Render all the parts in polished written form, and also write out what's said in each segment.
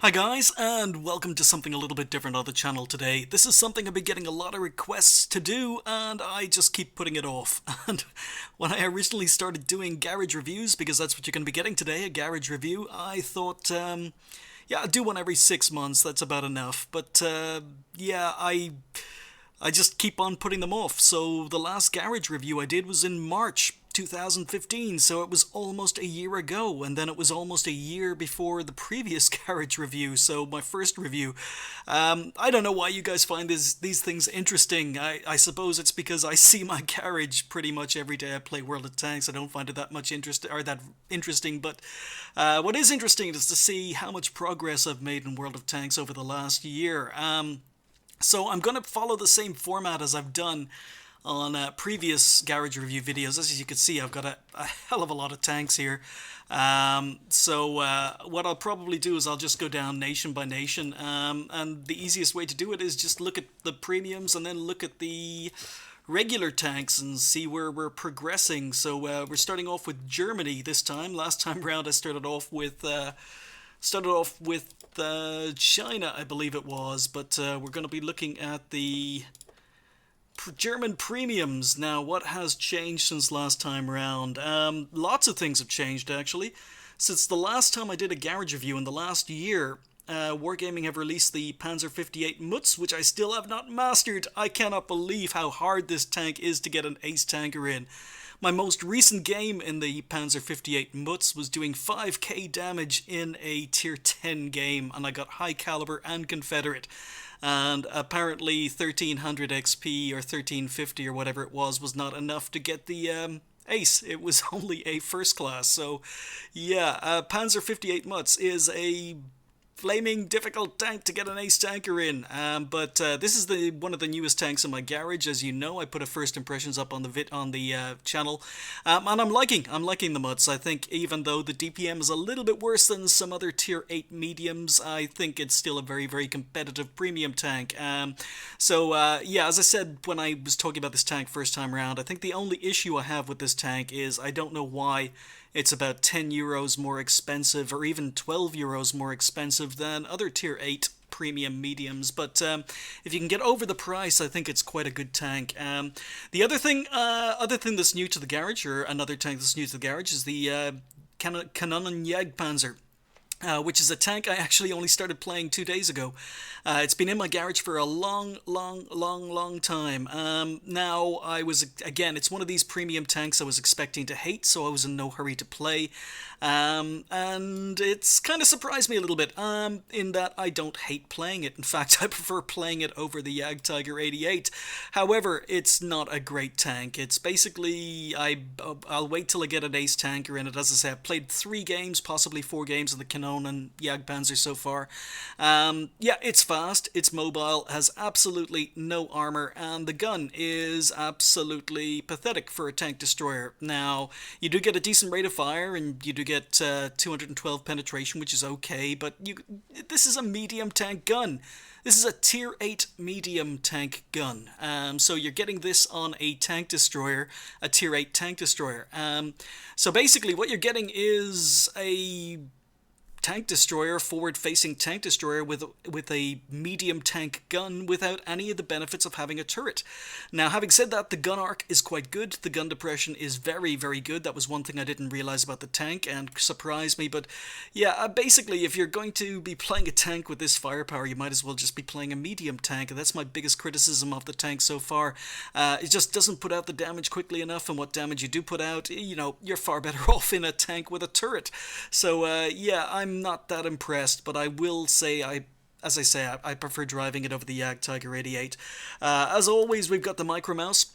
Hi guys, and welcome to something a little bit different on the channel today. This is something I've been getting a lot of requests to do, and I just keep putting it off. And when I originally started doing garage reviews, because that's what you're going to be getting today, a garage review, I thought, yeah, I'll do one every 6 months, that's about enough. But, yeah, I just keep on putting them off. So the last garage review I did was in March 2015, so it was almost a year ago, and then it was almost a year before the previous garage review, so my first review. I don't know why you guys find these things interesting. I suppose it's because I see my garage pretty much every day I play World of Tanks. I don't find it that much interesting, but what is interesting is to see how much progress I've made in World of Tanks over the last year. So I'm going to follow the same format as I've done on previous garage review videos. As you can see, I've got a hell of a lot of tanks here. So what I'll probably do is I'll just go down nation by nation, and the easiest way to do it is just look at the premiums and then look at the regular tanks and see where we're progressing. So we're starting off with Germany this time. Last time round I started off with China, I believe it was, but we're going to be looking at the German premiums. Now, what has changed since last time round? Lots of things have changed, actually. Since the last time I did a garage review in the last year, Wargaming have released the Panzer 58 Mutz, which I still have not mastered. I cannot believe how hard this tank is to get an ace tanker in. My most recent game in the Panzer 58 Mutz was doing 5k damage in a tier 10 game, and I got high caliber and Confederate. And apparently 1300 XP or 1350 or whatever it was not enough to get the ace. It was only a first class. So yeah, Panzer 58 Mutz is a flaming difficult tank to get an ace tanker in, but this is one of the newest tanks in my garage. As you know, I put a first impressions up on the channel, and I'm liking the Mutz. I think even though the DPM is a little bit worse than some other tier 8 mediums, I think it's still a very, very competitive premium tank. So yeah, as I said when I was talking about this tank first time around, I think the only issue I have with this tank is I don't know why it's about 10 euros more expensive, or even 12 euros more expensive than other tier 8 premium mediums. But if you can get over the price, I think it's quite a good tank. The other thing that's new to the garage, or another tank that's new to the garage, is the Kanonenjagdpanzer. Which is a tank I actually only started playing 2 days ago. It's been in my garage for a long time. Now, it's one of these premium tanks I was expecting to hate, so I was in no hurry to play. And it's kind of surprised me a little bit, in that I don't hate playing it. In fact, I prefer playing it over the Jagdtiger 88. However, it's not a great tank. It's basically, I'll wait till I get an ace tanker in it. As I say, I've played 3 games, possibly 4 games of the Canon and Jagdpanzer so far. Yeah, it's fast, it's mobile, has absolutely no armor, and the gun is absolutely pathetic for a tank destroyer. Now, you do get a decent rate of fire, and you do get 212 penetration, which is okay, but this is a medium tank gun. This is a tier 8 medium tank gun. So you're getting this on a tank destroyer, a tier 8 tank destroyer. So basically what you're getting is a tank destroyer, forward-facing tank destroyer with a medium tank gun without any of the benefits of having a turret. Now, having said that, the gun arc is quite good. The gun depression is very, very good. That was one thing I didn't realize about the tank and surprised me. But yeah, basically, if you're going to be playing a tank with this firepower, you might as well just be playing a medium tank. And that's my biggest criticism of the tank so far. It just doesn't put out the damage quickly enough, and what damage you do put out, you're far better off in a tank with a turret. So yeah, I'm not that impressed, but I will say as I say, I prefer driving it over the Jagdtiger 88. As always, we've got the micro mouse.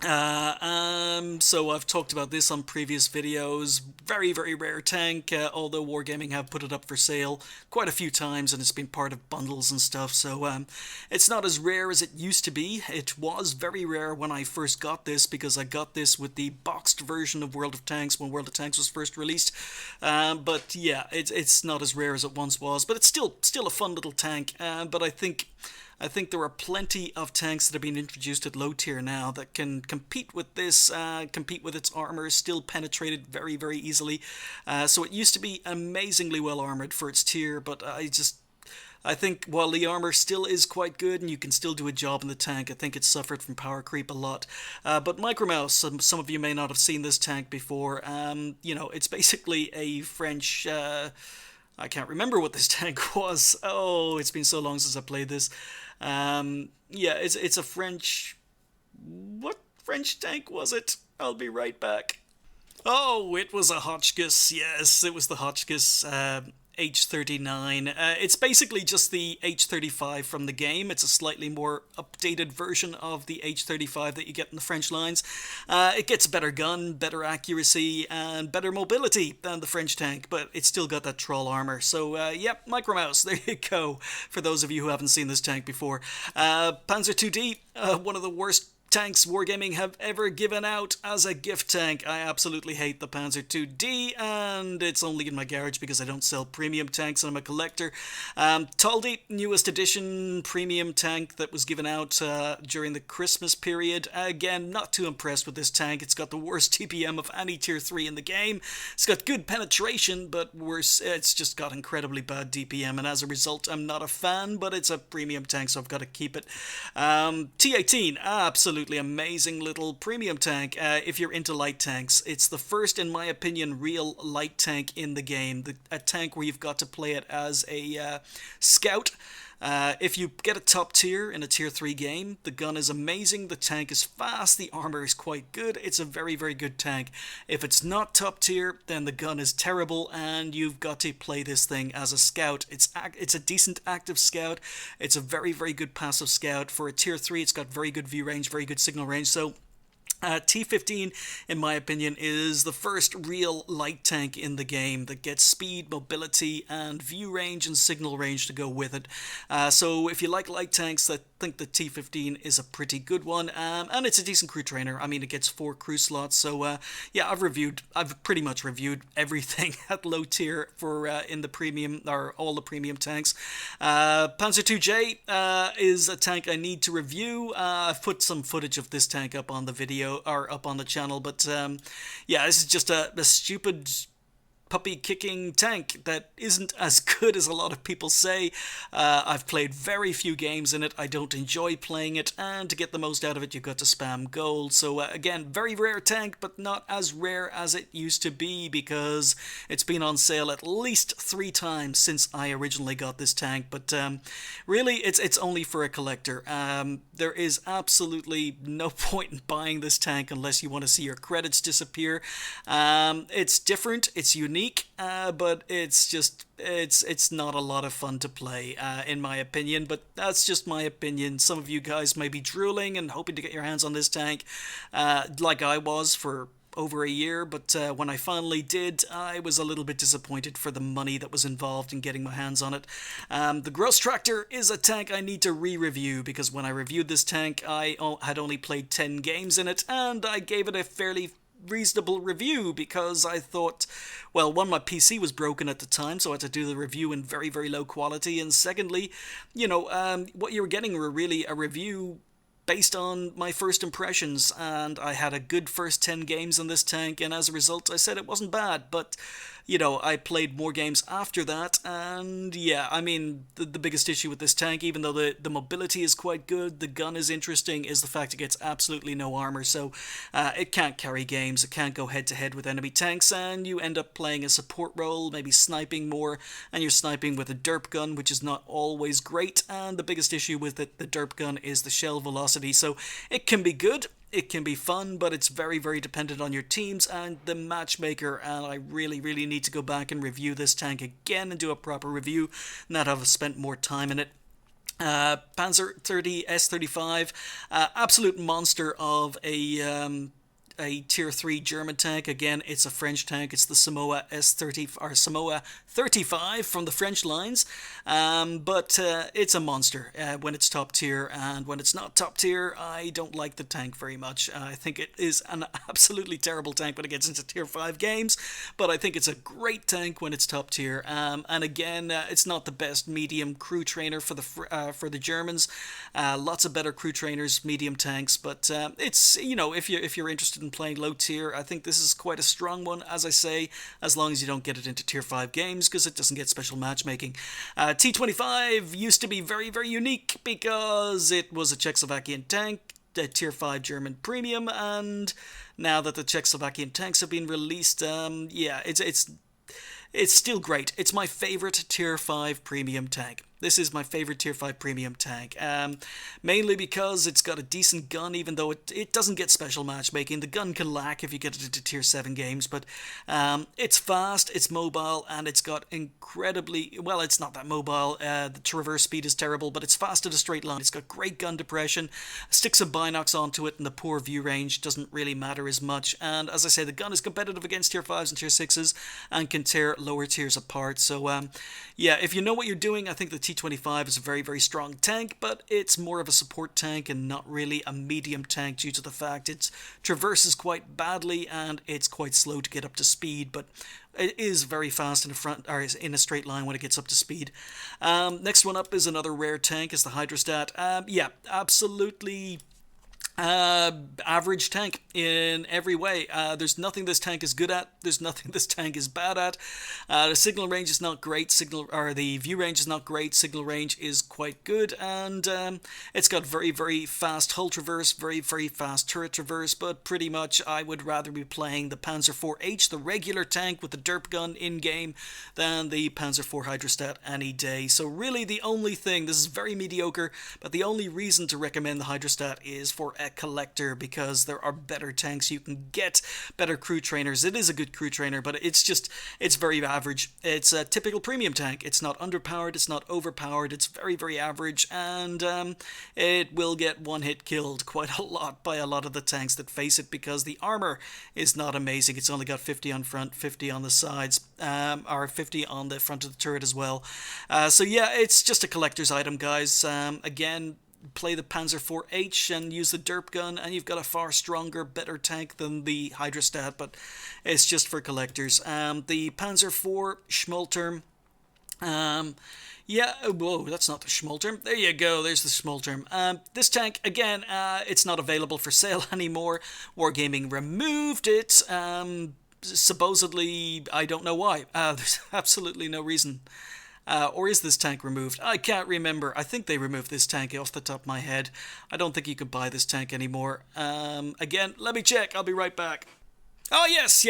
So I've talked about this on previous videos. Very, very rare tank, although Wargaming have put it up for sale quite a few times, and it's been part of bundles and stuff, so it's not as rare as it used to be. It was very rare when I first got this, because I got this with the boxed version of World of Tanks when World of Tanks was first released. But yeah, it's not as rare as it once was, but it's still a fun little tank. But I think I think there are plenty of tanks that have been introduced at low tier now that can compete with this, compete with its armor, still penetrate it very, very easily. So it used to be amazingly well armored for its tier, but I think while the armor still is quite good and you can still do a job in the tank, I think it's suffered from power creep a lot. But Micromouse, some of you may not have seen this tank before. You know, it's basically a French... I can't remember what this tank was. Oh, it's been so long since I played this. Yeah, it's a French... What French tank was it? I'll be right back. Oh, it was a Hotchkiss. Yes, it was the Hotchkiss H39. It's basically just the H35 from the game. It's a slightly more updated version of the H35 that you get in the French lines. It gets a better gun, better accuracy, and better mobility than the French tank, but it's still got that troll armor. So, yep, Micromouse, there you go, for those of you who haven't seen this tank before. Panzer II-D, one of the worst tanks Wargaming have ever given out as a gift tank. I absolutely hate the Panzer II-D, and it's only in my garage because I don't sell premium tanks and I'm a collector. Taldi, newest edition premium tank that was given out during the Christmas period. Again, not too impressed with this tank. It's got the worst TPM of any tier 3 in the game. It's got good penetration, but worse, it's just got incredibly bad DPM, and as a result, I'm not a fan, but it's a premium tank, so I've got to keep it. T18, absolutely amazing little premium tank if you're into light tanks. It's the first, in my opinion, real light tank in the game. A tank where you've got to play it as a scout. If you get a top tier in a tier 3 game, the gun is amazing, the tank is fast, the armor is quite good, it's a very, very good tank. If it's not top tier, then the gun is terrible and you've got to play this thing as a scout. It's a decent active scout, it's a very, very good passive scout. For a tier 3, it's got very good view range, very good signal range, so T15, in my opinion, is the first real light tank in the game that gets speed, mobility, and view range and signal range to go with it. So if you like light tanks, I think the T15 is a pretty good one, and it's a decent crew trainer. I mean, it gets 4 crew slots, so yeah, I've pretty much reviewed everything at low tier for in the premium, or all the premium tanks. Panzer II-J is a tank I need to review. I've put some footage of this tank up on the video, or up on the channel, but yeah, this is just a stupid puppy kicking tank that isn't as good as a lot of people say. I've played very few games in it, I don't enjoy playing it, and to get the most out of it you've got to spam gold. So again, very rare tank, but not as rare as it used to be, because it's been on sale at least 3 times since I originally got this tank. But really, it's only for a collector. There is absolutely no point in buying this tank unless you want to see your credits disappear. It's different, it's unique, but it's not a lot of fun to play, in my opinion, but that's just my opinion. Some of you guys may be drooling and hoping to get your hands on this tank, like I was for over a year, but when I finally did, I was a little bit disappointed for the money that was involved in getting my hands on it. The Gross Tractor is a tank I need to re-review, because when I reviewed this tank, I had only played 10 games in it, and I gave it a fairly reasonable review because I thought, well, one, my PC was broken at the time, so I had to do the review in very, very low quality, and secondly, you know, what you were getting were really a review based on my first impressions, and I had a good first 10 games in this tank, and as a result I said it wasn't bad, but you know, I played more games after that, and yeah, I mean, the biggest issue with this tank, even though the mobility is quite good, the gun is interesting, is the fact it gets absolutely no armor, so it can't carry games, it can't go head-to-head with enemy tanks, and you end up playing a support role, maybe sniping more, and you're sniping with a derp gun, which is not always great, and the biggest issue with it, the derp gun, is the shell velocity, so it can be good, it can be fun, but it's very, very dependent on your teams and the matchmaker, and I really, really need to go back and review this tank again and do a proper review, not have spent more time in it. Panzer 30 S35, absolute monster of a a tier 3 German tank. Again, it's a French tank. It's the Samoa S30 or Samoa 35 from the French lines. But it's a monster when it's top tier, and when it's not top tier, I don't like the tank very much. I think it is an absolutely terrible tank when it gets into tier 5 games, but I think it's a great tank when it's top tier. And again, it's not the best medium crew trainer for the Germans. Lots of better crew trainers, medium tanks, but it's, you know, if you're interested in playing low tier, I think this is quite a strong one, as I say, as long as you don't get it into tier 5 games, because it doesn't get special matchmaking. T25 used to be very, very unique because it was a Czechoslovakian tank, a tier 5 German premium, and now that the Czechoslovakian tanks have been released, yeah, it's still great. It's my favorite tier 5 premium tank. This is my favorite tier 5 premium tank, mainly because it's got a decent gun, even though it doesn't get special matchmaking. The gun can lack if you get it into tier 7 games, but it's fast, it's mobile, and it's got incredibly, well, it's not that mobile, the traverse speed is terrible, but it's fast at a straight line. It's got great gun depression, stick some binocs onto it, and the poor view range doesn't really matter as much. And as I say, the gun is competitive against tier 5s and tier 6s, and can tear lower tiers apart. So yeah, if you know what you're doing, I think the T25 is a very, very strong tank, but it's more of a support tank and not really a medium tank due to the fact it traverses quite badly and it's quite slow to get up to speed, but it is very fast in a front or in a straight line when it gets up to speed. Next one up is another rare tank, is the Hydrostat. Yeah, absolutely average tank in every way. There's nothing this tank is good at. There's nothing this tank is bad at. The signal range is not great. The view range is not great. Signal range is quite good, and it's got very, very fast hull traverse, very, very fast turret traverse. But pretty much, I would rather be playing the Panzer IV-H, the regular tank with the derp gun in game, than the Panzer IV Hydrostat any day. So really, the only thing, this is very mediocre, but the only reason to recommend the Hydrostat is for a collector, because there are better tanks you can get, better crew trainers. It is a good crew trainer, but it's very average. It's a typical premium tank. It's not underpowered, it's not overpowered, it's very, very average, and it will get one hit killed quite a lot by a lot of the tanks that face it, because the armor is not amazing. It's only got 50 on front, 50 on the sides, or 50 on the front of the turret as well. So yeah, it's just a collector's item, guys. Again, play the Panzer IV-H and use the derp gun, and you've got a far stronger, better tank than the Hydrostat, but it's just for collectors. The Panzer IV Schmolterm, yeah, whoa, that's not the Schmolterm. There you go, there's the Schmolterm. This tank, again, it's not available for sale anymore. Wargaming removed it, supposedly, I don't know why. There's absolutely no reason. Or is this tank removed? I can't remember. I think they removed this tank off the top of my head. I don't think you can buy this tank anymore. Again, let me check. I'll be right back. Oh, yes,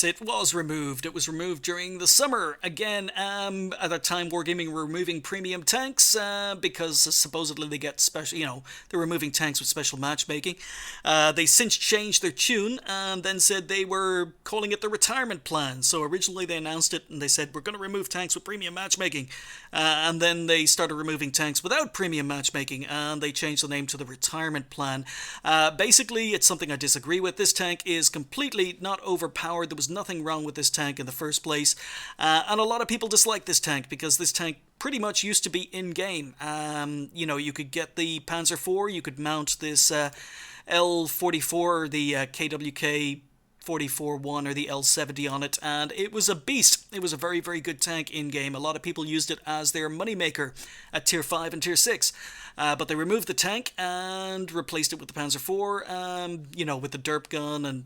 it was removed. It was removed during the summer. Again, at that time, Wargaming were removing premium tanks because supposedly they get special, they're removing tanks with special matchmaking. They since changed their tune and then said they were calling it the retirement plan. So originally they announced it and they said, we're going to remove tanks with premium matchmaking. And then they started removing tanks without premium matchmaking, and they changed the name to the retirement plan. Basically, it's something I disagree with. This tank is completely not overpowered. There was nothing wrong with this tank in the first place, and a lot of people dislike this tank because this tank pretty much used to be in-game. You could get the Panzer IV, you could mount this L44 or the KWK 44-1 or the L70 on it, and it was a beast. It was a very, very good tank in-game. A lot of people used it as their moneymaker at Tier 5 and Tier 6. But they removed the tank and replaced it with the Panzer IV, with the derp gun and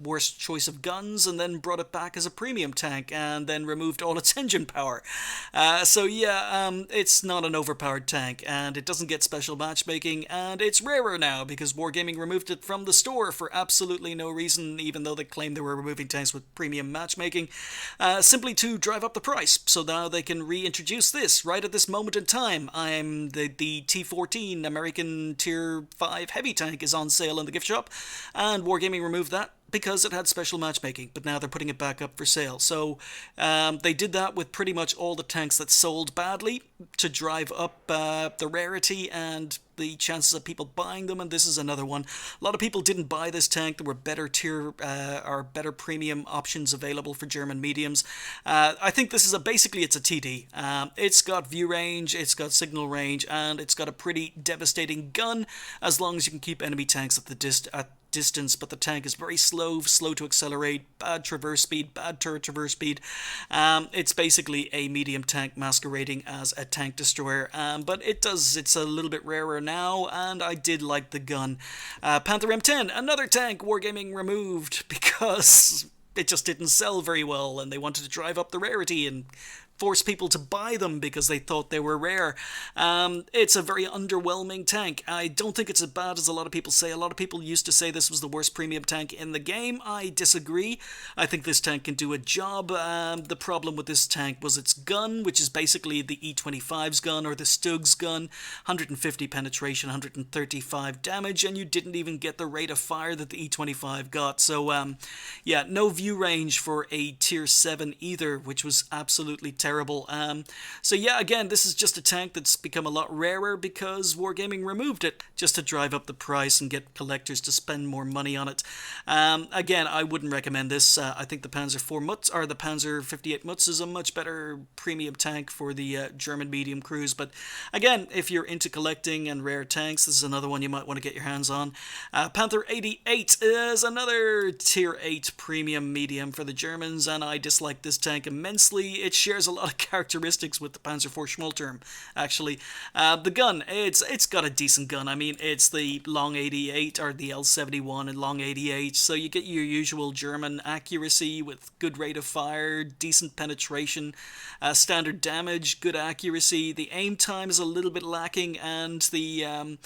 worst choice of guns, and then brought it back as a premium tank and then removed all its engine power. It's not an overpowered tank, and it doesn't get special matchmaking, and it's rarer now because Wargaming removed it from the store for absolutely no reason, even though they claimed they were removing tanks with premium matchmaking, simply to drive up the price. So now they can reintroduce this right at this moment in time. The T14 American Tier 5 heavy tank is on sale in the gift shop, and Wargaming removed that because it had special matchmaking, but now they're putting it back up for sale. So they did that with pretty much all the tanks that sold badly to drive up the rarity and the chances of people buying them, and this is another one. A lot of people didn't buy this tank. There were better tier or better premium options available for German mediums. I think this is basically it's a TD. It's got view range, it's got signal range, and it's got a pretty devastating gun as long as you can keep enemy tanks at the distance, but the tank is very slow to accelerate, bad traverse speed, bad turret traverse speed. It's basically a medium tank masquerading as a tank destroyer, but it's a little bit rarer now, and I did like the gun. Panther M10, another tank Wargaming removed because it just didn't sell very well, and they wanted to drive up the rarity and force people to buy them because they thought they were rare. It's a very underwhelming tank. I don't think it's as bad as a lot of people say. A lot of people used to say this was the worst premium tank in the game. I disagree. I think this tank can do a job. The problem with this tank was its gun, which is basically the E25's gun or the Stug's gun. 150 penetration, 135 damage, and you didn't even get the rate of fire that the E25 got. So, yeah, no view range for a tier 7 either, which was absolutely terrible. So yeah, again, this is just a tank that's become a lot rarer because Wargaming removed it just to drive up the price and get collectors to spend more money on it. Again, I wouldn't recommend this. I think the Panzer IV Mutz or the Panzer 58 Mutz is a much better premium tank for the German medium crews. But again, if you're into collecting and rare tanks, this is another one you might want to get your hands on. Panther 88 is another tier 8 premium medium for the Germans, and I dislike this tank immensely. It shares a lot of characteristics with the Panzer IV Schmolturm, actually. The gun, it's got a decent gun. I mean, it's the long 88 or the L71 and long 88, so you get your usual German accuracy with good rate of fire, decent penetration, standard damage, good accuracy. The aim time is a little bit lacking, and the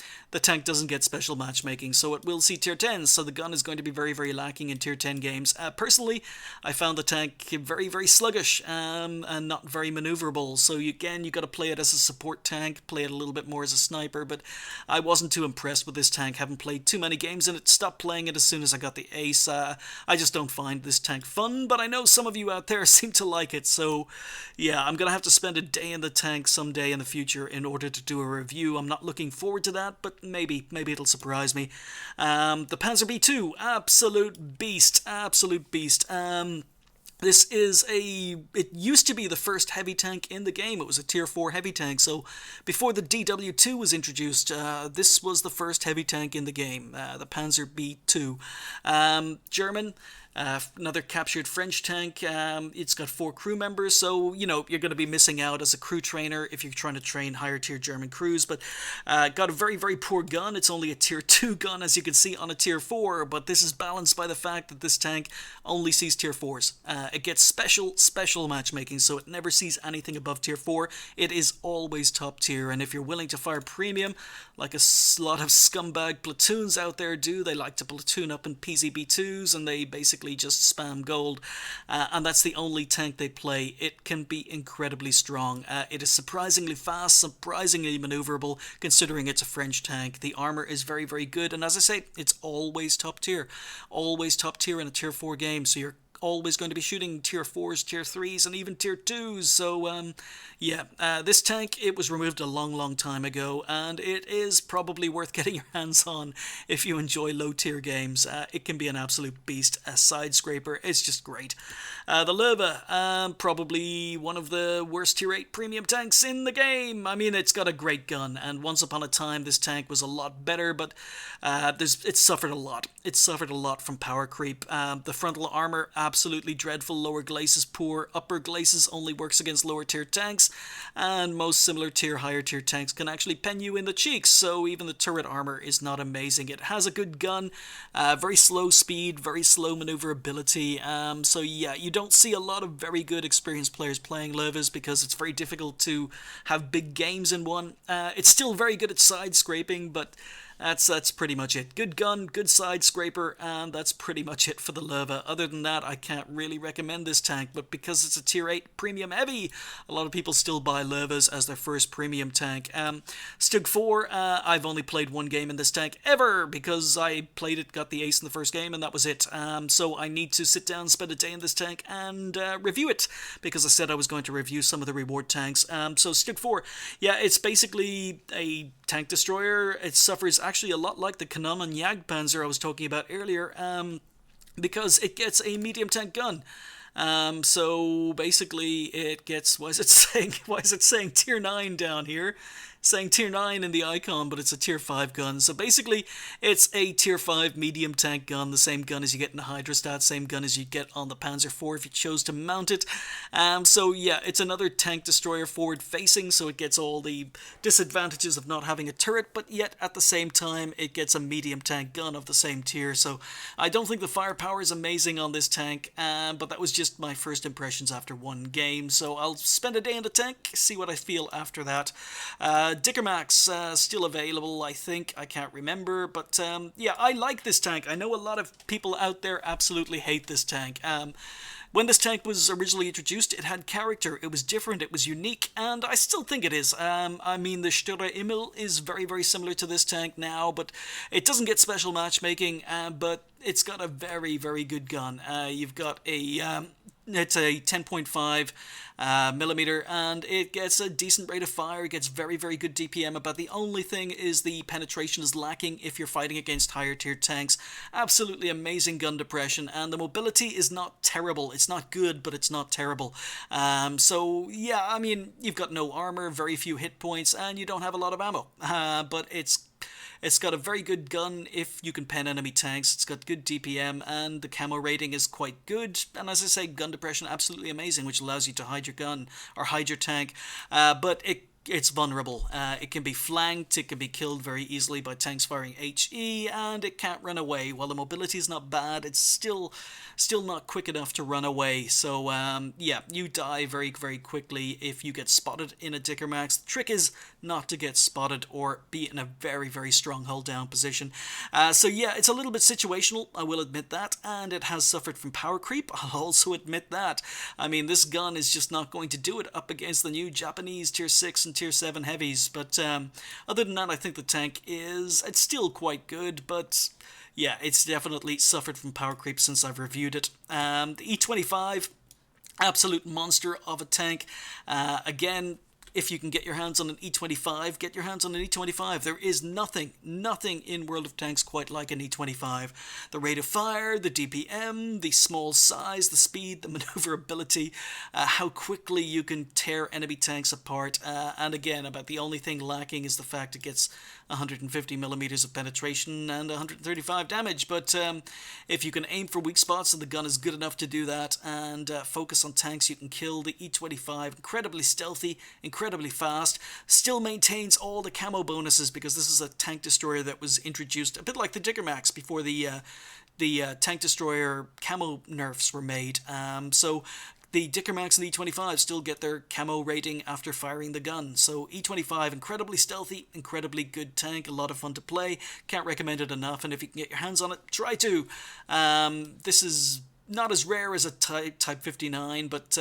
tank doesn't get special matchmaking, so it will see tier 10s, so the gun is going to be very, very lacking in tier 10 games. Personally, I found the tank very, very sluggish and not very maneuverable, so you got to play it as a support tank, play it a little bit more as a sniper, but I wasn't too impressed with this tank. Haven't played too many games in it, stopped playing it as soon as I got the ace. I just don't find this tank fun, but I know some of you out there seem to like it, so yeah, I'm gonna have to spend a day in the tank someday in the future in order to do a review. I'm not looking forward to that, but maybe it'll surprise me. The Panzer B2, absolute beast. This is it used to be the first heavy tank in the game. It was a tier 4 heavy tank, so before the DW2 was introduced, this was the first heavy tank in the game, the Panzer B2. German, another captured French tank. It's got 4 crew members, so you know you're going to be missing out as a crew trainer if you're trying to train higher tier German crews. But got a very, very poor gun. It's only a tier 2 gun, as you can see, on a tier 4. But this is balanced by the fact that this tank only sees tier 4s. It gets special matchmaking, so it never sees anything above tier 4. It is always top tier, and if you're willing to fire premium, like a lot of scumbag platoons out there do, they like to platoon up in PZB2s, and they basically just spam gold, and that's the only tank they play. It can be incredibly strong. It is surprisingly fast, surprisingly maneuverable, considering it's a French tank. The armor is very, very good, and as I say, it's always top tier in a tier 4 game, so you're always going to be shooting tier 4s, tier 3s, and even tier 2s. So yeah, this tank, it was removed a long time ago, and it is probably worth getting your hands on if you enjoy low tier games. It can be an absolute beast, a side scraper. It's just great. The Löwe, probably one of the worst tier 8 premium tanks in the game. I mean, it's got a great gun, and once upon a time this tank was a lot better, but it suffered a lot. It suffered a lot from power creep. The frontal armor, absolutely dreadful. Lower glacis poor. Upper glacis only works against lower tier tanks, and most similar tier, higher tier tanks can actually pen you in the cheeks, so even the turret armor is not amazing. It has a good gun, very slow speed, very slow maneuverability, so yeah, you don't see a lot of very good experienced players playing Löwes because it's very difficult to have big games in one. It's still very good at side scraping, but That's pretty much it. Good gun, good side scraper, and that's pretty much it for the Leva. Other than that, I can't really recommend this tank, but because it's a tier 8 premium heavy, a lot of people still buy Levas as their first premium tank. Stug 4, I've only played one game in this tank ever, because I played it, got the ace in the first game, and that was it. So I need to sit down, spend a day in this tank, and review it, because I said I was going to review some of the reward tanks. So Stug 4, yeah, it's basically a tank destroyer. It suffers actually a lot like the Kanonen Jagdpanzer I was talking about earlier, because it gets a medium tank gun. So basically it gets, why is it saying tier 9 down here? Saying tier 9 in the icon, but it's a tier 5 gun. So basically, it's a tier 5 medium tank gun, the same gun as you get in the Hydrostat, same gun as you get on the Panzer IV if you chose to mount it. So yeah, it's another tank destroyer forward facing, so it gets all the disadvantages of not having a turret, but yet at the same time, it gets a medium tank gun of the same tier. So I don't think the firepower is amazing on this tank, but that was just my first impressions after one game. So I'll spend a day in the tank, see what I feel after that. Dickermax still available, I think. I can't remember, but yeah, I like this tank. I know a lot of people out there absolutely hate this tank. When this tank was originally introduced, it had character, it was different, it was unique, and I still think it is. I mean, the Sture Immel is very, very similar to this tank now, but it doesn't get special matchmaking, but it's got a very, very good gun. You've got a... it's a 10.5 millimeter, and it gets a decent rate of fire. It gets very, very good DPM. About the only thing is the penetration is lacking if you're fighting against higher tier tanks. Absolutely amazing gun depression, and the mobility is not terrible. It's not good, but it's not terrible. So yeah, I mean, you've got no armor, very few hit points, and you don't have a lot of ammo. But it's got a very good gun if you can pen enemy tanks. It's got good DPM, and the camo rating is quite good. And as I say, gun depression absolutely amazing, which allows you to hide your gun or hide your tank. But it's vulnerable. It can be flanked, it can be killed very easily by tanks firing HE, and it can't run away. While the mobility is not bad, it's still not quick enough to run away. So yeah, you die very, very quickly if you get spotted in a Dickermax. The trick is not to get spotted or be in a very, very strong hull down position. So yeah, it's a little bit situational, I will admit that, and it has suffered from power creep, I'll also admit that. I mean, this gun is just not going to do it up against the new Japanese tier 6 and tier 7 heavies, but other than that, I think the tank it's still quite good, but yeah, it's definitely suffered from power creep since I've reviewed it. The E25, absolute monster of a tank. Again, if you can get your hands on an E25, get your hands on an E25. There is nothing in World of Tanks quite like an E25. The rate of fire, the DPM, the small size, the speed, the maneuverability, how quickly you can tear enemy tanks apart. And again, about the only thing lacking is the fact it gets 150 millimeters of penetration and 135 damage. But if you can aim for weak spots and the gun is good enough to do that, and focus on tanks you can kill, the E25, incredibly stealthy, incredibly fast, still maintains all the camo bonuses, because this is a tank destroyer that was introduced a bit like the Dickermax before the tank destroyer camo nerfs were made. So the Dickermax and the E25 still get their camo rating after firing the gun. So E25, incredibly stealthy, incredibly good tank, a lot of fun to play. Can't recommend it enough, and if you can get your hands on it, try to. This is not as rare as a Type 59, but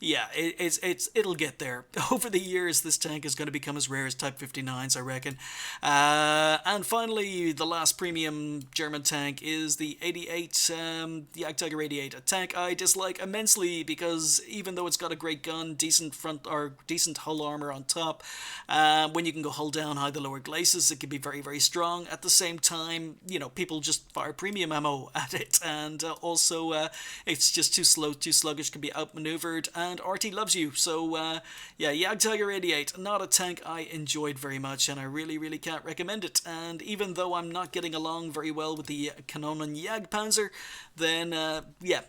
yeah, it'll get there. Over the years, this tank is going to become as rare as Type 59s, I reckon. And finally, the last premium German tank is the 88, the Jagdtiger 88, a tank I dislike immensely, because even though it's got a great gun, decent front or decent hull armor on top, when you can go hull down, hide the lower glacis, it can be very, very strong. At the same time, you know, people just fire premium ammo at it, and also it's just too slow, too sluggish, can be outmaneuvered, and RT loves you. So yeah, Jagdtiger 88, not a tank I enjoyed very much, and I really, really can't recommend it. And even though I'm not getting along very well with the Kanonen Jagdpanzer, then yeah,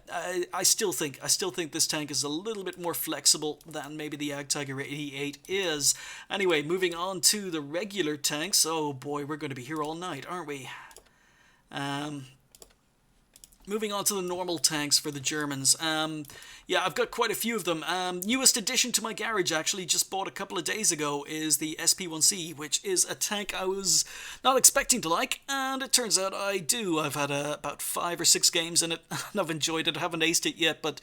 I still think this tank is a little bit more flexible than maybe the Jagdtiger 88 is. Anyway, moving on to the regular tanks. Oh boy, we're going to be here all night, aren't we? Moving on to the normal tanks for the Germans. Yeah, I've got quite a few of them. Newest addition to my garage, actually, just bought a couple of days ago, is the SP1C, which is a tank I was not expecting to like, and it turns out I do. I've had about 5 or 6 games in it, and I've enjoyed it. I haven't aced it yet, but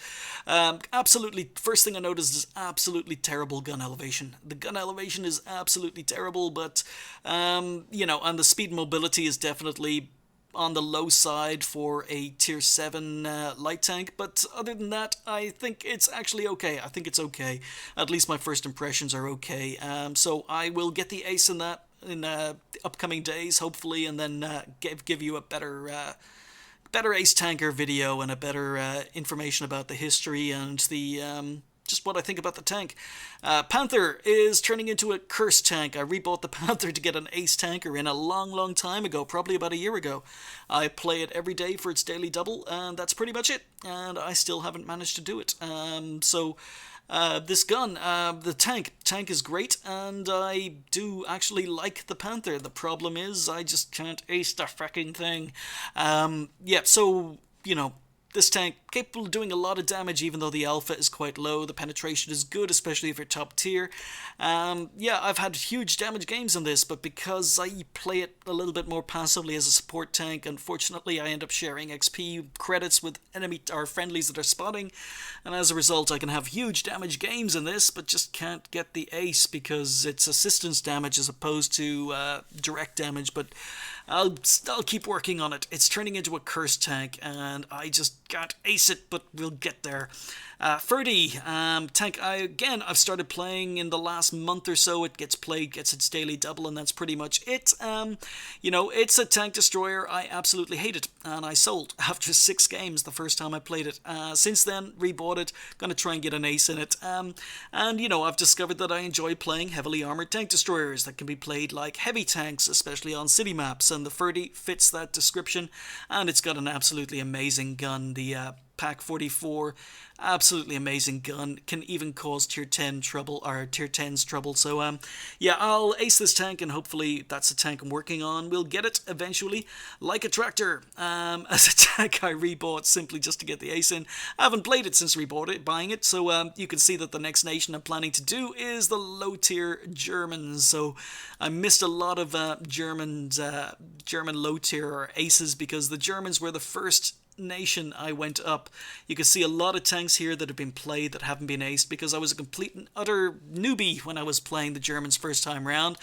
absolutely, first thing I noticed is absolutely terrible gun elevation. The gun elevation is absolutely terrible, but, you know, and the speed and mobility is definitely on the low side for a tier 7 light tank, but other than that, I think it's actually okay. I think it's okay. At least my first impressions are okay. So I will get the ace in that in upcoming days, hopefully, and then give you a better ace tanker video and a better information about the history and the just what I think about the tank. Panther is turning into a curse tank. I rebought the Panther to get an ace tanker in a long time ago, probably about a year ago. I play it every day for its daily double, and that's pretty much it. And I still haven't managed to do it. This gun, the tank is great, and I do actually like the Panther. The problem is I just can't ace the fracking thing. Yeah, so, you know, this tank, capable of doing a lot of damage even though the alpha is quite low. The penetration is good, especially if you're top tier. Yeah, I've had huge damage games on this, but because I play it a little bit more passively as a support tank, unfortunately I end up sharing XP credits with enemy or friendlies that are spotting, and as a result I can have huge damage games in this, but just can't get the ace because it's assistance damage as opposed to direct damage. But I'll keep working on it. It's turning into a curse tank, and I just can't ace it, but we'll get there. Ferdy, tank, I've started playing in the last month or so. It gets played, gets its daily double, and that's pretty much it. You know, it's a tank destroyer. I absolutely hate it, and I sold after 6 games the first time I played it. Since then, rebought it, gonna try and get an ace in it. And, you know, I've discovered that I enjoy playing heavily armored tank destroyers that can be played like heavy tanks, especially on city maps, and the Ferdy fits that description, and it's got an absolutely amazing gun. The Pack 44, absolutely amazing gun, can even cause tier 10 trouble, or tier 10's trouble. So yeah, I'll ace this tank, and hopefully that's the tank I'm working on. We'll get it eventually. Like a Tractor, as a tank I rebought simply just to get the ace in. I haven't played it since buying it, so you can see that the next nation I'm planning to do is the low tier Germans. So I missed a lot of German low tier or aces because the Germans were the first nation I went up. You can see a lot of tanks here that have been played that haven't been aced because I was a complete and utter newbie when I was playing the Germans first time round.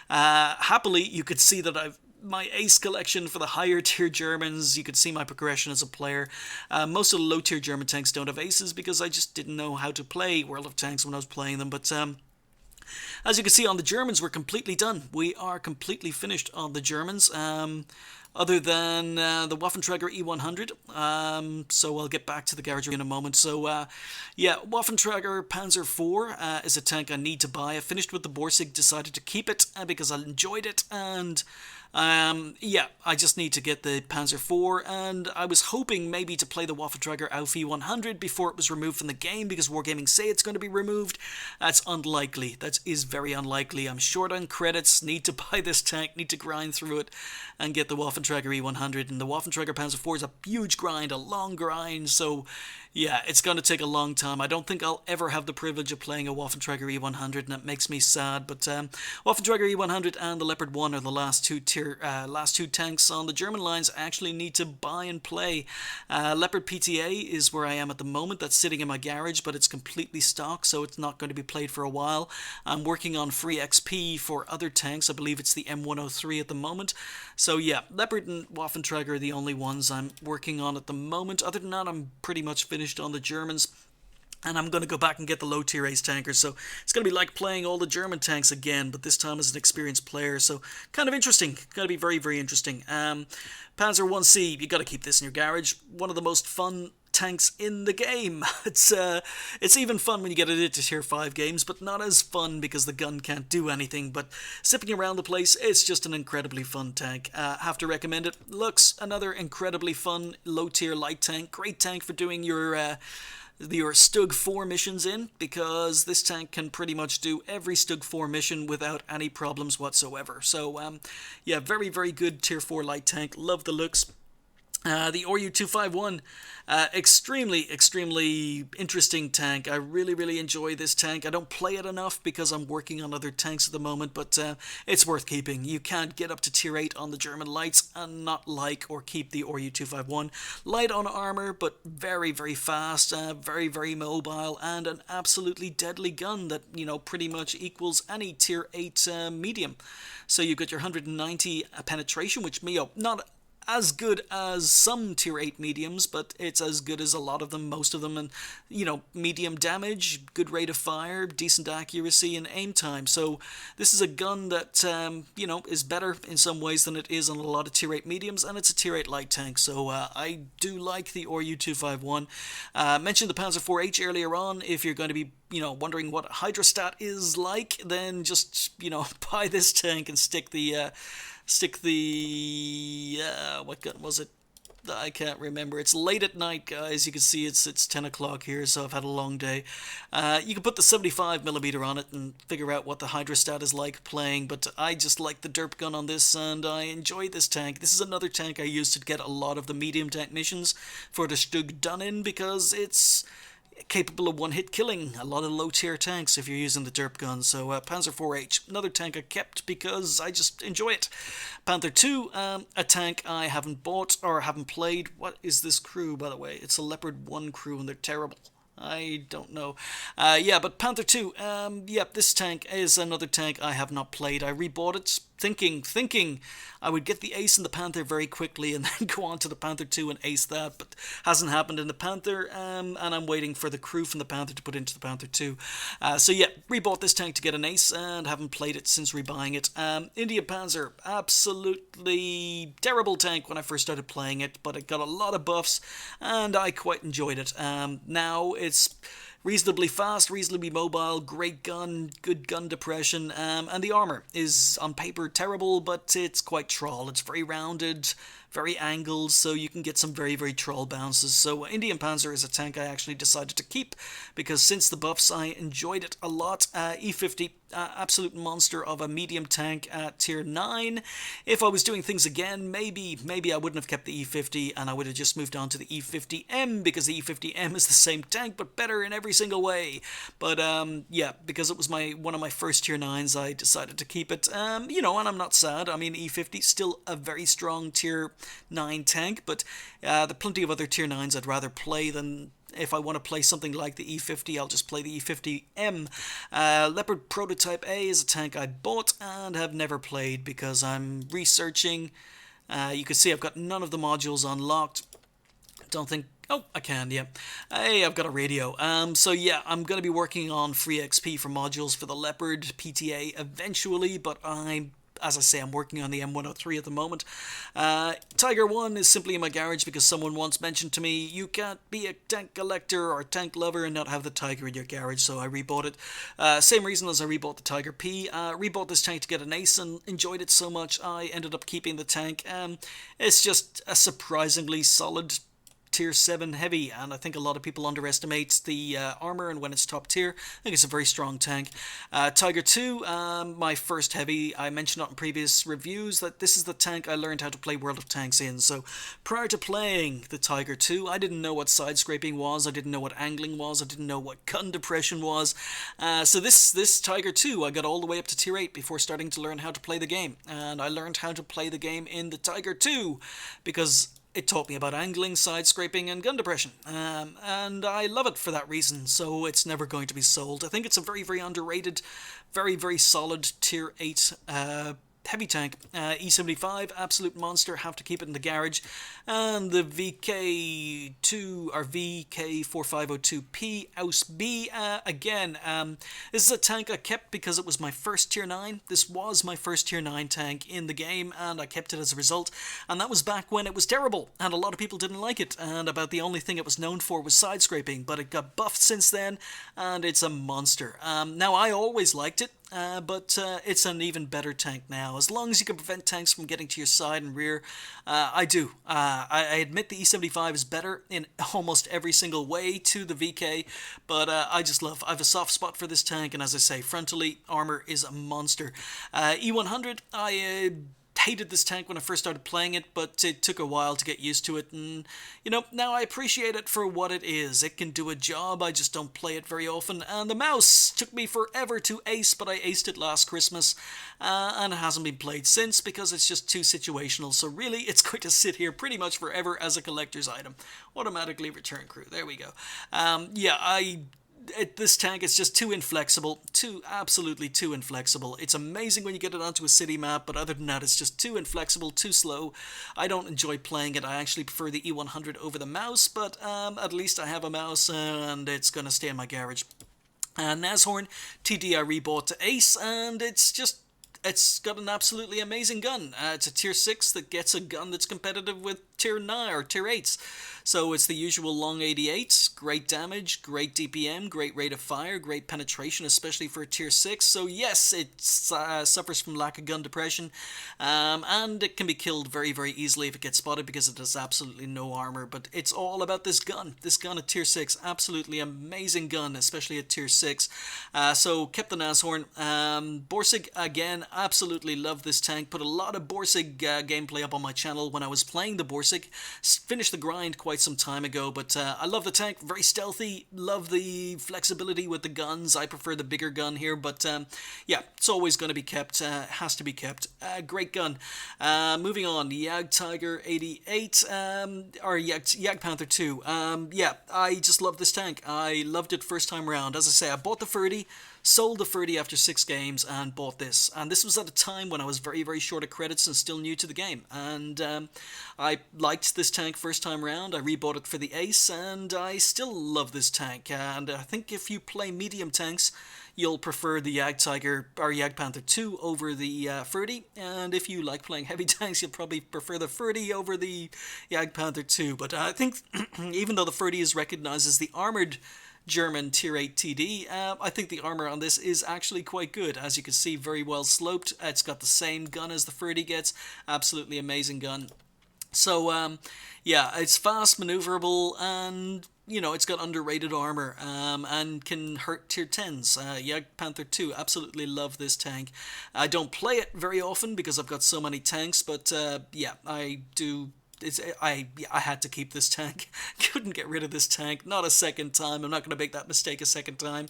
Happily, you could see that my ace collection for the higher tier Germans, you could see my progression as a player. Most of the low tier German tanks don't have aces because I just didn't know how to play World of Tanks when I was playing them, but as you can see on the Germans, we're completely done. We are completely finished on the Germans. Other than the Waffenträger E100, so I'll get back to the garage in a moment. So yeah, Waffenträger Panzer IV is a tank I need to buy. I finished with the Borsig, decided to keep it because I enjoyed it, and yeah, I just need to get the Panzer IV, and I was hoping maybe to play the Waffenträger Auf E100 before it was removed from the game, because Wargaming say it's going to be removed. That's unlikely. That is very unlikely. I'm short on credits, need to buy this tank, need to grind through it, and get the Waffenträger E100, and the Waffenträger Panzer IV is a huge grind, a long grind, so yeah, it's going to take a long time. I don't think I'll ever have the privilege of playing a Waffenträger E100, and that makes me sad, but Waffenträger E100 and the Leopard 1 are the last two tanks on the German lines I actually need to buy and play. Leopard PTA is where I am at the moment. That's sitting in my garage, but it's completely stock, so it's not going to be played for a while. I'm working on free XP for other tanks. I believe it's the M103 at the moment. So yeah, Leopard and Waffenträger are the only ones I'm working on at the moment. Other than that, I'm pretty much finished on the Germans, and I'm going to go back and get the low tier ace tankers, so it's going to be like playing all the German tanks again, but this time as an experienced player, so kind of interesting, going to be very, very interesting. Panzer 1C, you got to keep this in your garage, one of the most fun tanks in the game. It's even fun when you get it into tier 5 games, but not as fun because the gun can't do anything, but zipping around the place, it's just an incredibly fun tank. Have to recommend it. Looks, another incredibly fun low tier light tank, great tank for doing your Stug 4 missions in, because this tank can pretty much do every Stug 4 mission without any problems whatsoever. So yeah, very, very good tier 4 light tank, love the looks. The Oryu 251, extremely interesting tank. I really enjoy this tank. I don't play it enough because I'm working on other tanks at the moment, but it's worth keeping. You can't get up to tier 8 on the German lights and not like or keep the Oryu 251. Light on armor, but very fast, very mobile, and an absolutely deadly gun that, you know, pretty much equals any tier 8 medium. So you've got your 190 penetration, which, not as good as some tier 8 mediums, but it's as good as a lot of them, most of them, and, you know, medium damage, good rate of fire, decent accuracy, and aim time. So this is a gun that, you know, is better in some ways than it is on a lot of tier 8 mediums, and it's a tier 8 light tank, so I do like the Oryu 251. Mentioned the Panzer IV-H earlier on. If you're going to be, you know, wondering what Hydrostat is like, then just, you know, buy this tank and stick the what gun was it? I can't remember. It's late at night, guys. You can see it's 10 o'clock here, so I've had a long day. You can put the 75mm on it and figure out what the Hydrostat is like playing, but I just like the derp gun on this, and I enjoy this tank. This is another tank I used to get a lot of the medium tank missions for the Stug done in, because it's capable of one-hit killing a lot of low-tier tanks if you're using the derp gun. So Panzer IV-H, another tank I kept because I just enjoy it. Panther II, a tank I haven't bought or haven't played. What is this crew, by the way? It's a Leopard 1 crew, and they're terrible. I don't know. Yeah, but Panther II, this tank is another tank I have not played. I rebought it thinking I would get the ace in the Panther very quickly and then go on to the Panther 2 and ace that, but hasn't happened in the Panther, and I'm waiting for the crew from the Panther to put into the Panther 2. So yeah, rebought this tank to get an ace and haven't played it since rebuying it. India Panzer, absolutely terrible tank when I first started playing it, but it got a lot of buffs and I quite enjoyed it. Now it's reasonably fast, reasonably mobile, great gun, good gun depression, and the armor is on paper terrible, but it's quite troll. It's very rounded, very angled, so you can get some very troll bounces. So Indian Panzer is a tank I actually decided to keep, because since the buffs I enjoyed it a lot. E50, absolute monster of a medium tank at tier 9. If I was doing things again, maybe I wouldn't have kept the E50 and I would have just moved on to the E50M, because the E50M is the same tank but better in every single way. But yeah, because it was one of my first tier 9s, I decided to keep it. You know, and I'm not sad. I mean, E50 still a very strong tier 9 tank, but there are plenty of other tier 9s I'd rather play than. If I want to play something like the E50, I'll just play the E50M. Leopard Prototype A is a tank I bought and have never played because I'm researching. You can see I've got none of the modules unlocked. Don't think. Oh, I can, yeah. Hey, I've got a radio. So yeah, I'm going to be working on free XP for modules for the Leopard PTA eventually, but as I say, I'm working on the M103 at the moment. Tiger 1 is simply in my garage because someone once mentioned to me, you can't be a tank collector or tank lover and not have the Tiger in your garage, so I rebought it. Same reason as I rebought the Tiger P. Rebought this tank to get an ace and enjoyed it so much I ended up keeping the tank. It's just a surprisingly solid tier 7 heavy, and I think a lot of people underestimate the armor and when it's top tier. I think it's a very strong tank. Tiger 2, my first heavy. I mentioned it in previous reviews that this is the tank I learned how to play World of Tanks in. So prior to playing the Tiger 2, I didn't know what side scraping was, I didn't know what angling was, I didn't know what gun depression was. So this Tiger 2, I got all the way up to tier 8 before starting to learn how to play the game. And I learned how to play the game in the Tiger 2 because it taught me about angling, side scraping, and gun depression, and I love it for that reason, so it's never going to be sold. I think it's a very underrated, very solid tier 8 heavy tank. E75, absolute monster, have to keep it in the garage. And the VK2 or VK4502P Aus B, again, this is a tank I kept because it was my first tier 9. This was my first tier 9 tank in the game, and I kept it as a result. And that was back when it was terrible, and a lot of people didn't like it, and about the only thing it was known for was side scraping, but it got buffed since then, and it's a monster. Now, I always liked it, but it's an even better tank now. As long as you can prevent tanks from getting to your side and rear, I do. I admit the E75 is better in almost every single way to the VK, but I have a soft spot for this tank, and as I say, frontally, armor is a monster. E100, I hated this tank when I first started playing it, but it took a while to get used to it, and, you know, now I appreciate it for what it is. It can do a job, I just don't play it very often, and the mouse took me forever to ace, but I aced it last Christmas, and it hasn't been played since because it's just too situational, so really it's going to sit here pretty much forever as a collector's item. Automatically return crew, there we go. This tank is just too inflexible, absolutely too inflexible. It's amazing when you get it onto a city map, but other than that, it's just too inflexible, too slow. I don't enjoy playing it. I actually prefer the E100 over the mouse, but at least I have a mouse, and it's going to stay in my garage. Nashorn TD I rebought to ace, and it's got an absolutely amazing gun. It's a tier 6 that gets a gun that's competitive with tier 9 or tier 8s. So it's the usual long 88s, great damage, great DPM, great rate of fire, great penetration, especially for a tier 6. So yes, it suffers from lack of gun depression, and it can be killed very, very easily if it gets spotted because it has absolutely no armor. But it's all about this gun. This gun at tier 6, absolutely amazing gun, especially at tier 6. So kept the Nashorn. Borsig, again, absolutely love this tank. Put a lot of Borsig gameplay up on my channel when I was playing the Borsig. Finished the grind quite some time ago, but I love the tank. Very stealthy. Love the flexibility with the guns. I prefer the bigger gun here, but yeah, it's always going to be kept. Has to be kept. Great gun. Moving on, Jagdtiger 88, or Jagdpanther 2. Yeah, I just love this tank. I loved it first time around. As I say, I bought the Ferdy, sold the Ferdy after 6 games, and bought this. And this was at a time when I was very, very short of credits and still new to the game. And I liked this tank first time around. I rebought it for the ace, and I still love this tank. And I think if you play medium tanks, you'll prefer the Jagdtiger or Jagdpanther 2 over the Ferdy. And if you like playing heavy tanks, you'll probably prefer the Ferdy over the Jagdpanther 2. But I think even though the Ferdy is recognized as the armored German tier 8 TD, I think the armor on this is actually quite good. As you can see, very well sloped. It's got the same gun as the Ferdy gets. Absolutely amazing gun. So yeah, it's fast, maneuverable, and you know, it's got underrated armor, and can hurt tier 10s. Jagdpanther 2, absolutely love this tank. I don't play it very often because I've got so many tanks, but yeah, I do. I had to keep this tank. Couldn't get rid of this tank. Not a second time. I'm not going to make that mistake a second time.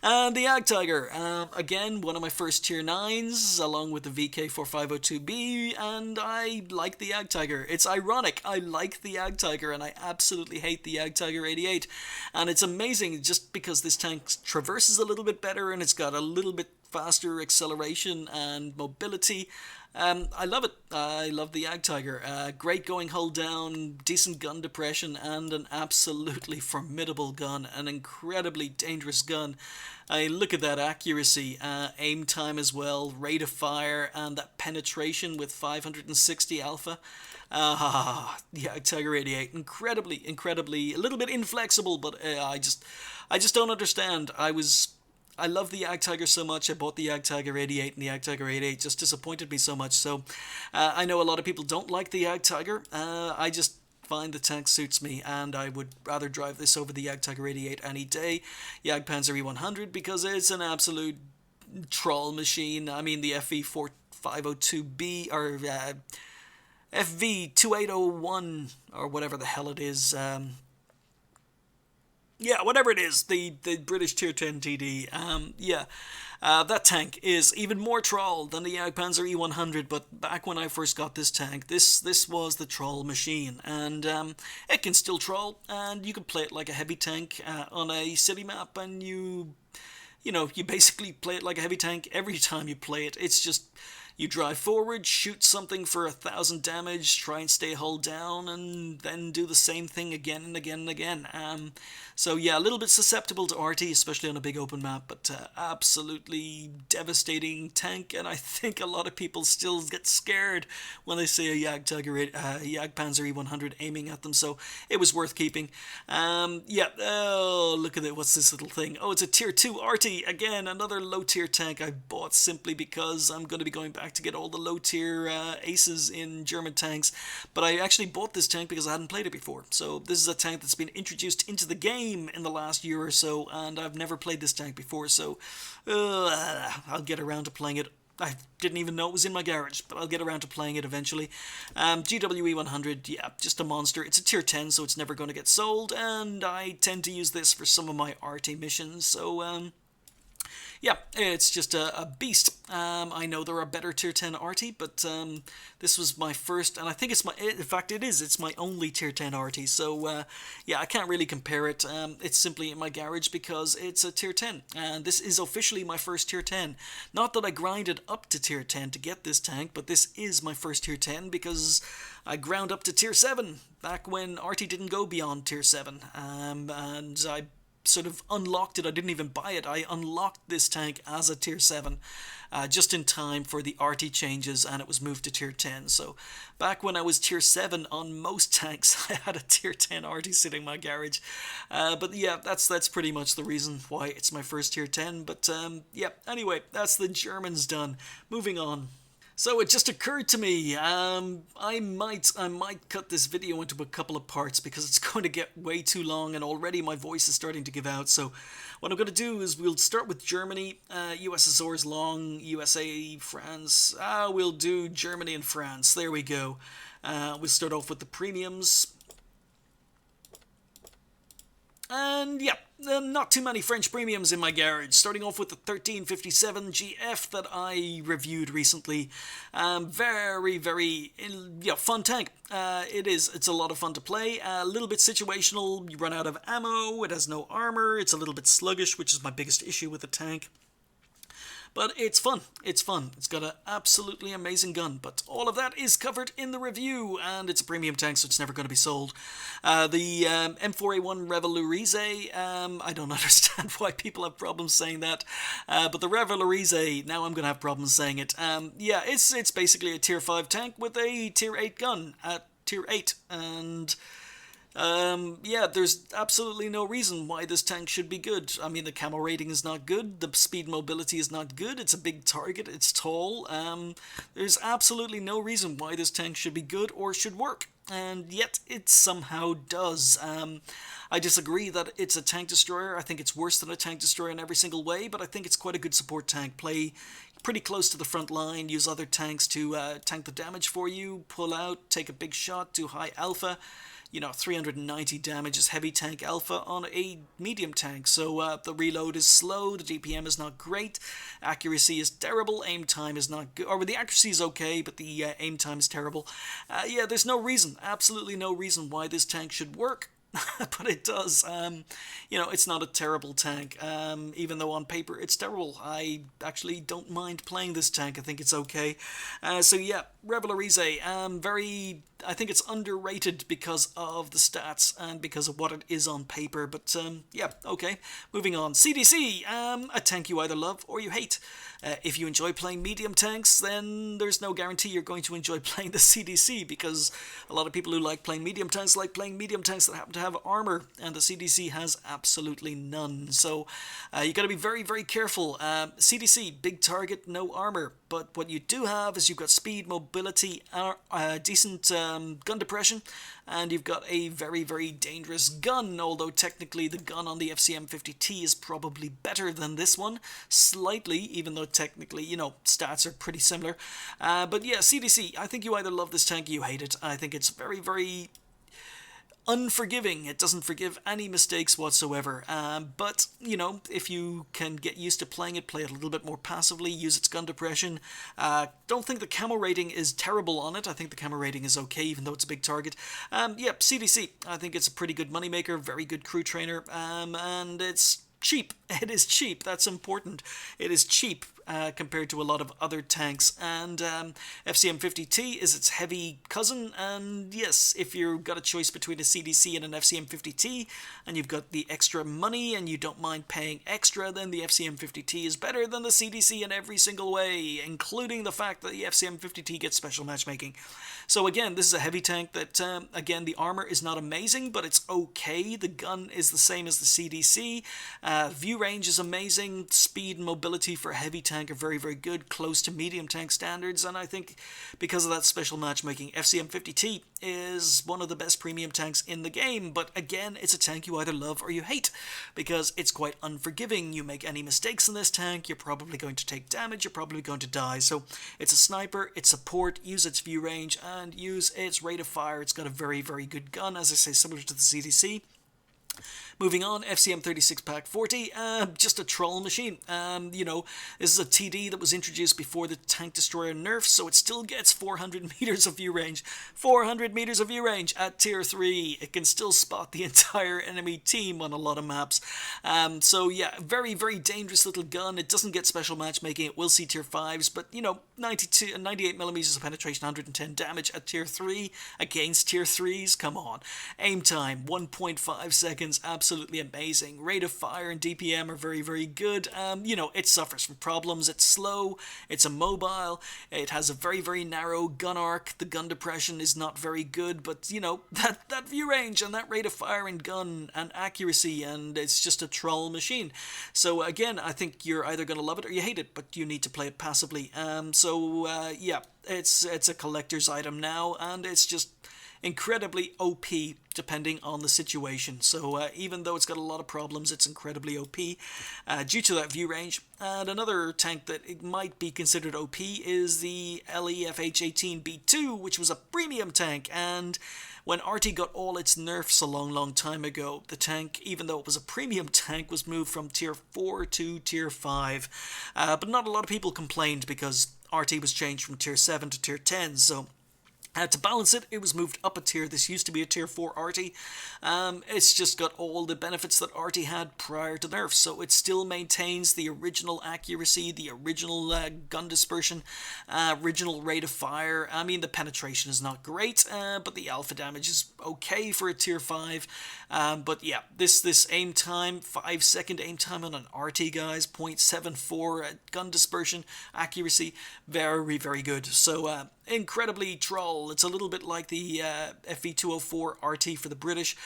And the Jagdtiger. Again, one of my first tier 9s, along with the VK4502B, and I like the Jagdtiger. It's ironic. I like the Jagdtiger, and I absolutely hate the Jagdtiger 88. And it's amazing just because this tank traverses a little bit better, and it's got a little bit faster acceleration and mobility. I love it. I love the Jagdtiger. Great going hold down, decent gun depression, and an absolutely formidable gun. An incredibly dangerous gun. Look at that accuracy, aim time as well, rate of fire, and that penetration with 560 alpha. The Jagdtiger 88, incredibly, a little bit inflexible, but I just don't understand. I love the Jagdtiger so much. I bought the Jagdtiger 88, and the Jagdtiger 88 just disappointed me so much. So I know a lot of people don't like the Jagdtiger. I just find the tank suits me, and I would rather drive this over the Jagdtiger 88 any day. Jagdpanzer E100 because it's an absolute troll machine. I mean, the FV4502B or FV2801 or whatever the hell it is. Yeah, whatever it is, the British Tier 10 TD, that tank is even more troll than the Jagdpanzer E100, but back when I first got this tank, this was the troll machine, and it can still troll, and you can play it like a heavy tank on a city map, and you basically play it like a heavy tank every time you play it. It's just, you drive forward, shoot something for 1,000 damage, try and stay hull down, and then do the same thing again and again and again. So yeah, a little bit susceptible to RT, especially on a big open map, but absolutely devastating tank, and I think a lot of people still get scared when they see a Jagdpanzer E100 aiming at them, so it was worth keeping. Oh, look at it, what's this little thing? Oh, it's a tier 2 RT, again, another low tier tank I bought simply because I'm going to be going back to get all the low tier aces in German tanks, but I actually bought this tank because I hadn't played it before. So this is a tank that's been introduced into the game in the last year or so, and I've never played this tank before, so I'll get around to playing it I didn't even know it was in my garage, but I'll get around to playing it eventually. GWE 100, yeah, just a monster. It's a tier 10, so it's never going to get sold, and I tend to use this for some of my arty missions, so yeah, it's just a beast. I know there are better tier 10 arty, but this was my first, and I think it's in fact it's my only tier 10 arty, so yeah, I can't really compare it. It's simply in my garage because it's a tier 10, and this is officially my first tier 10. Not that I grinded up to tier 10 to get this tank, but this is my first tier 10 because I ground up to tier 7 back when arty didn't go beyond tier 7, and I sort of unlocked it. I didn't even buy it. I unlocked this tank as a tier 7 just in time for the arty changes, and it was moved to tier 10. So back when I was tier 7 on most tanks, I had a tier 10 arty sitting in my garage. But yeah, that's pretty much the reason why it's my first tier 10. But yeah, anyway, that's the Germans done. Moving on. So it just occurred to me, I might cut this video into a couple of parts because it's going to get way too long and already my voice is starting to give out. So what I'm going to do is we'll start with Germany. USSR is long, USA, France. We'll do Germany and France. There we go. We'll start off with the premiums. And yeah, not too many French premiums in my garage. Starting off with the 1357 GF that I reviewed recently. Very, very fun tank. It's a lot of fun to play. A little bit situational. You run out of ammo. It has no armor. It's a little bit sluggish, which is my biggest issue with the tank. But it's fun. It's fun. It's got an absolutely amazing gun. But all of that is covered in the review, and it's a premium tank, so it's never going to be sold. The M4A1 Revolurize, I don't understand why people have problems saying that. But the Revolurize, now I'm going to have problems saying it. Yeah, it's basically a tier 5 tank with a tier 8 gun at tier 8. And yeah, there's absolutely no reason why this tank should be good. I mean, the camo rating is not good, the speed mobility is not good, it's a big target, it's tall. There's absolutely no reason why this tank should be good or should work, and yet it somehow does. I disagree that it's a tank destroyer. I think it's worse than a tank destroyer in every single way, but I think it's quite a good support tank. Play pretty close to the front line, use other tanks to tank the damage for you, pull out, take a big shot, do high alpha. You know, 390 damage is heavy tank alpha on a medium tank, so the reload is slow, the DPM is not great, accuracy is terrible, aim time is not good, or the accuracy is okay, but the aim time is terrible. Yeah, there's no reason, absolutely no reason why this tank should work. But it does. You know, it's not a terrible tank, even though on paper it's terrible. I actually don't mind playing this tank. I think it's okay. So yeah, Revolurize, I think it's underrated because of the stats and because of what it is on paper, but yeah, okay. Moving on. CDC, a tank you either love or you hate. If you enjoy playing medium tanks, then there's no guarantee you're going to enjoy playing the CDC, because a lot of people who like playing medium tanks like playing medium tanks that happen to have armor, and the CDC has absolutely none. So you got to be very, very careful. CDC, big target, no armor. But what you do have is you've got speed, mobility, decent gun depression, and you've got a very, very dangerous gun, although technically the gun on the FCM50T is probably better than this one, slightly, even though technically, you know, stats are pretty similar. But yeah, CDC, I think you either love this tank or you hate it. I think it's very, very unforgiving. It doesn't forgive any mistakes whatsoever. But, you know, if you can get used to playing it, play it a little bit more passively, use its gun depression. Don't think the camo rating is terrible on it. I think the camo rating is okay, even though it's a big target. Yep, CDC. I think it's a pretty good moneymaker, very good crew trainer, and it's cheap. It is cheap. That's important. It is cheap compared to a lot of other tanks, and FCM50T is its heavy cousin, and yes, if you've got a choice between a CDC and an FCM50T, and you've got the extra money and you don't mind paying extra, then the FCM50T is better than the CDC in every single way, including the fact that the FCM50T gets special matchmaking. So again, this is a heavy tank that, again, the armor is not amazing, but it's okay. The gun is the same as the CDC. View range is amazing. Speed and mobility for a heavy tank tank are very, very good, close to medium tank standards, and I think because of that special matchmaking, FCM50T is one of the best premium tanks in the game, but again, it's a tank you either love or you hate, because it's quite unforgiving. You make any mistakes in this tank, you're probably going to take damage, you're probably going to die. So it's a sniper, it's support, use its view range, and use its rate of fire. It's got a very, very good gun, as I say, similar to the CDC. Moving on, FCM 36 Pack 40, just a troll machine. You know, this is a TD that was introduced before the Tank Destroyer nerf, so it still gets 400 meters of view range. 400 meters of view range at tier 3. It can still spot the entire enemy team on a lot of maps. So yeah, very, very dangerous little gun. It doesn't get special matchmaking. It will see tier 5s, but you know, 98 millimeters of penetration, 110 damage at tier 3 against tier 3s. Come on. Aim time, 1.5 seconds. Absolutely amazing. Rate of fire and DPM are very, very good. You know, it suffers from problems. It's slow. It's immobile. It has a very, very narrow gun arc. The gun depression is not very good, but you know, that view range and that rate of fire and gun and accuracy, and it's just a troll machine. So again, I think you're either going to love it or you hate it, but you need to play it passively. Yeah, it's a collector's item now, and it's just incredibly OP depending on the situation. So even though it's got a lot of problems, it's incredibly OP due to that view range. And another tank that it might be considered OP is the LEFH-18B2, which was a premium tank. And when RT got all its nerfs a long, long time ago, the tank, even though it was a premium tank, was moved from tier 4 to tier 5. But not a lot of people complained because RT was changed from tier 7 to tier 10, so to balance it, it was moved up a tier. This used to be a tier 4 arty. It's just got all the benefits that arty had prior to nerf, so it still maintains the original accuracy, the original gun dispersion, original rate of fire. I mean, the penetration is not great, but the alpha damage is okay for a tier 5. But yeah, this aim time, 5-second aim time on an RT, guys, 0.74 gun dispersion, accuracy, very, very good. So incredibly troll. It's a little bit like the FV204 RT for the British.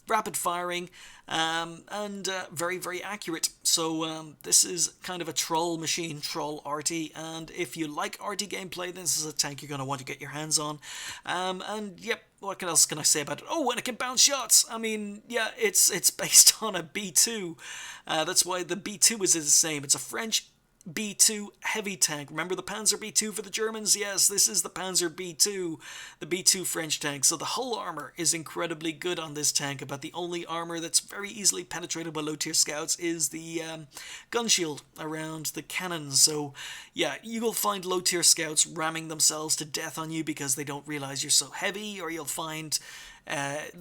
Rapid firing and very, very accurate. So this is kind of a troll machine, troll RT, and if you like RT gameplay, this is a tank you're going to want to get your hands on. And yep, what else can I say about it? Oh, and it can bounce shots. I mean, yeah, it's based on a B2. That's why the B2 is the same. It's a French B2 heavy tank. Remember the Panzer B2 for the Germans? Yes, this is the Panzer B2, the B2 French tank. So the hull armor is incredibly good on this tank. About the only armor that's very easily penetrated by low tier scouts is the gun shield around the cannons. So yeah, you will find low tier scouts ramming themselves to death on you because they don't realize you're so heavy, or you'll find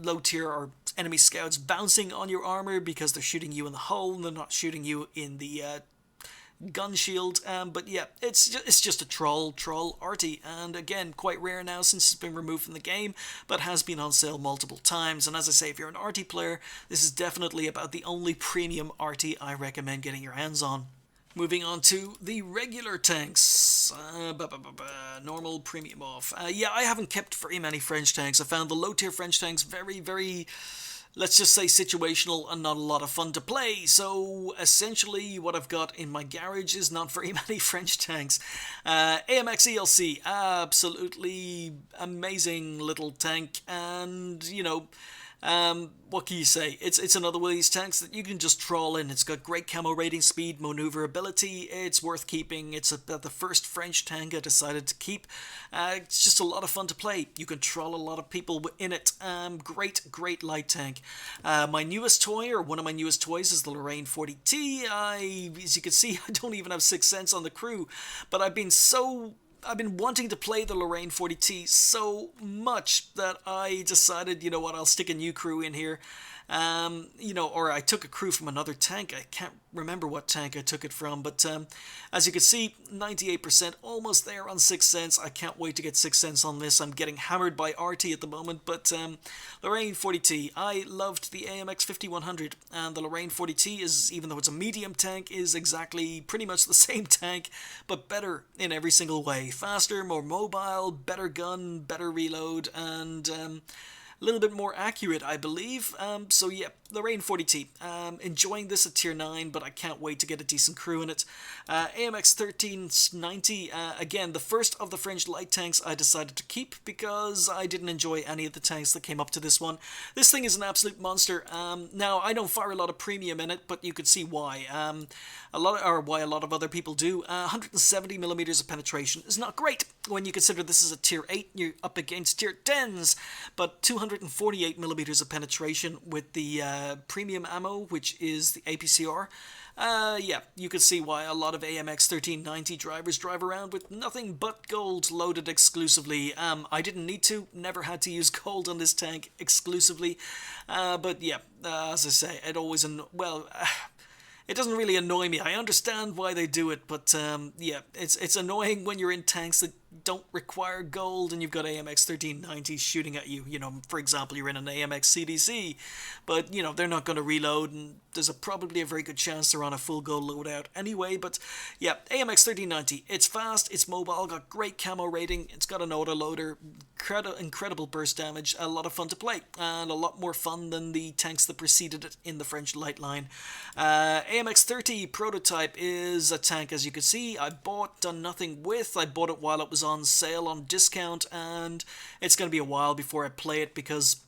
low tier or enemy scouts bouncing on your armor because they're shooting you in the hull and they're not shooting you in the gun shield. But yeah, it's just a troll arty, and again, quite rare now since it's been removed from the game, but has been on sale multiple times. And as I say, if you're an arty player, this is definitely about the only premium arty I recommend getting your hands on. Moving on to the regular tanks. Normal, premium, off. Yeah, I haven't kept very many French tanks. I found the low tier French tanks very, very, let's just say, situational and not a lot of fun to play. So essentially what I've got in my garage is not very many French tanks. AMX ELC, absolutely amazing little tank, and you know, what can you say? It's another one of these tanks that you can just troll in. It's got great camo rating, speed, maneuverability. It's worth keeping. It's about the first French tank I decided to keep. It's just a lot of fun to play. You can troll a lot of people in it. Great light tank. My newest toy, or one of my newest toys, is the Lorraine 40T. As you can see, I don't even have 6 cents on the crew, but I've been wanting to play the Lorraine 40T so much that I decided, you know what, I'll stick a new crew in here. You know, or I took a crew from another tank. I can't remember what tank I took it from, but as you can see, 98%, almost there on 6 cents. I can't wait to get 6 cents on this. I'm getting hammered by RT at the moment, but Lorraine 40T, I loved the AMX 5100, and the Lorraine 40T is, even though it's a medium tank, is exactly pretty much the same tank, but better in every single way. Faster, more mobile, better gun, better reload, and little bit more accurate, I believe. So yeah, Lorraine 40T. Enjoying this at tier 9, but I can't wait to get a decent crew in it. AMX 1390, again, the first of the French light tanks I decided to keep because I didn't enjoy any of the tanks that came up to this one. This thing is an absolute monster. Now, I don't fire a lot of premium in it, but you can see why. Why a lot of other people do. 170 millimeters of penetration is not great when you consider this is a tier 8, you're up against tier 10s, but 248 millimeters of penetration with the premium ammo, which is the APCR. Yeah, you can see why a lot of AMX 1390 drivers drive around with nothing but gold loaded exclusively. I didn't need to, never had to use gold on this tank exclusively, but yeah, as I say, it always, it doesn't really annoy me. I understand why they do it, but yeah, it's annoying when you're in tanks that don't require gold and you've got AMX 1390 shooting at you. You know, for example, you're in an AMX CDC, but, you know, they're not going to reload, and there's probably a very good chance they're on a full gold loadout anyway. But yeah, AMX 1390, it's fast, it's mobile, got great camo rating, it's got an autoloader, incredible burst damage, a lot of fun to play, and a lot more fun than the tanks that preceded it in the French light line. AMX 30 prototype is a tank, as you can see, I bought, done nothing with. I bought it while it was on sale on discount, and it's going to be a while before I play it because